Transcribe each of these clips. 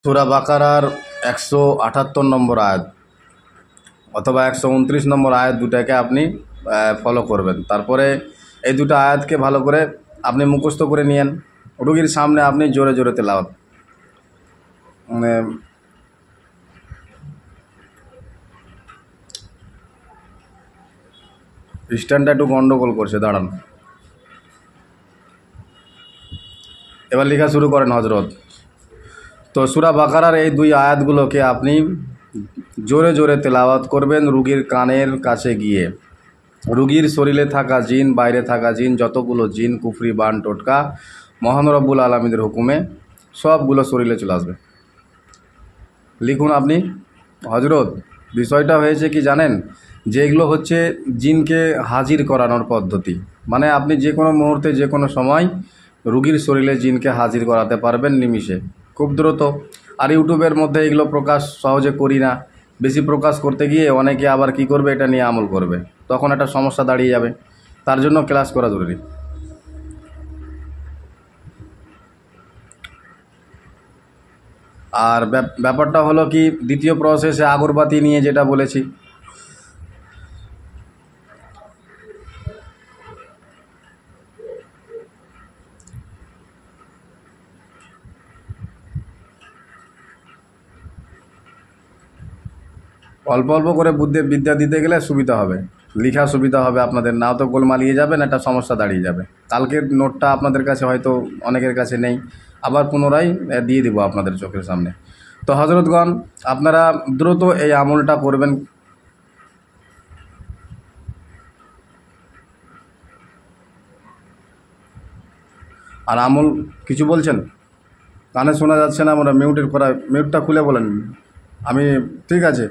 সূরা বাকারার 178 নম্বর আয়াত অথবা 129 নম্বর আয়াত দুটাকে আপনি ফলো করবেন। তারপরে এই দুটো আয়াতকে ভালো করে আপনি মুখস্থ করে নিয়েন। রুগীর সামনে আপনি জোরে জোরে তেলাওয়াত, মানে স্ট্যান্ডটা একটু গন্ডগোল করছে, দাঁড়ান। এবার লেখা শুরু করেন হজরত। তো সূরা বাকারার এই দুই আয়াতগুলোকে আপনি জোরে জোরে তেলাওয়াত করবেন রুগীর কানের কাছে গিয়ে। রুগীর শরীরে থাকা জিন, বাইরে থাকা জিন, যতগুলো জিন, কুফরি, বান, টোটকা মহান রব্বুল আলামিনের হুকুমে সবগুলো শরীরে চলে আসবে। লিখুন আপনি। হজরত, বিষয়টা হয়েছে কি জানেন, যে এগুলো হচ্ছে জিনকে হাজির করানোর পদ্ধতি। মানে আপনি যে কোনো মুহূর্তে যে কোনো সময় রুগীর শরীরে জিনকে হাজির করাতে পারবেন নিমিষে, খুব দ্রুত। আর ইউটিউবের মধ্যে এগুলো প্রকাশ সহজে করি না। বেশি প্রকাশ করতে গিয়ে অনেকে আবার কি করবে, এটা নিয়ে আমল করবে, তখন একটা সমস্যা দাঁড়িয়ে যাবে। তার জন্য ক্লাস করা জরুরি। আর ব্যাপারটা হলো কি, দ্বিতীয় প্রসেসে আগরবাতি নিয়ে যেটা বলেছি, অল্প অল্প করে বিদ্যা দিতে গেলে সুবিধা হবে, লেখা সুবিধা হবে আপনাদের, নাও তো গোলমালিয়ে যাবেন, একটা সমস্যা দাঁড়িয়ে যাবে। কালকের নোটটা আপনাদের কাছে হয়তো অনেকের কাছে নেই, আবার পুনরায় দিয়ে দিব আপনাদের চোখের সামনে। তো হজরতগণ, আপনারা দ্রুত এই আমলটা করবেন। আর আমল কিছু বলছেন, কানে শোনা যাচ্ছে না, আমরা মিউটের করা, মিউটটা খুলে বলেন। আমি ঠিক আছে।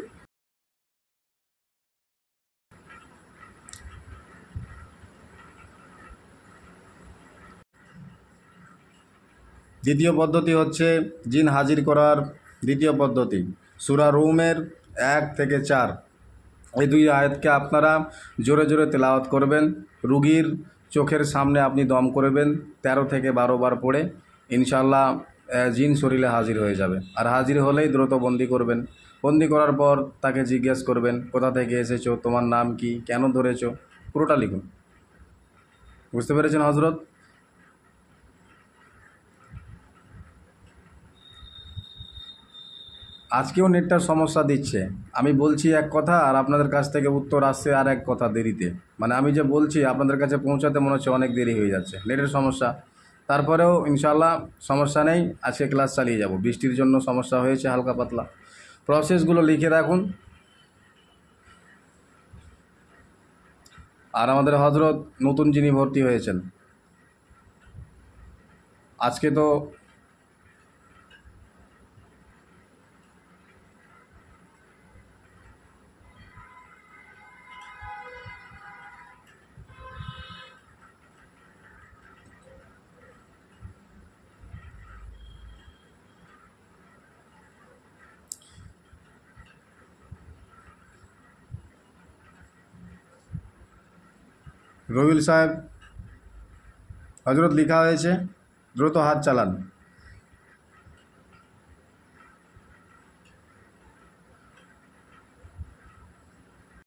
দ্বিতীয় পদ্ধতি হচ্ছে জিন হাজির করার দ্বিতীয় পদ্ধতি, সূরা রুমের 1 থেকে 4 এই দুই আয়াতকে আপনারা জোরে জোরে তেলাওয়াত করবেন। রুগীর চোখের সামনে আপনি দম করবেন 13 থেকে 12 বার পড়ে, ইনশাল্লাহ জিন শরীরে হাজির হয়ে যাবে। আর হাজির হলেই দ্রুত বন্দি করবেন। বন্দি করার পর তাকে জিজ্ঞেস করবেন, কোথা থেকে এসেছো, তোমার নাম কি, কেন ধরেছো, পুরোটা লিখুন। বুঝতে পেরেছেন হজরত? আজকেও নেটটার সমস্যা দিচ্ছে। আমি বলছি এক কথা আর আপনাদের কাছ থেকে উত্তর আসছে আর এক কথা দেরিতে। মানে আমি যে বলছি আপনাদের কাছে পৌঁছাতে মনে হচ্ছে অনেক দেরি হয়ে যাচ্ছে, নেটের সমস্যা। তারপরেও ইনশাল্লাহ সমস্যা নেই, আজকে ক্লাস চালিয়ে যাব। বৃষ্টির জন্য সমস্যা হয়েছে হালকা পাতলা। প্রসেসগুলো লিখে রাখুন। আর আমাদের হজরত নতুন যিনি ভর্তি হয়েছেন, আজকে তো রবিউল সাহেব, হজরত লেখা হয়েছে, দ্রুত হাত চালান।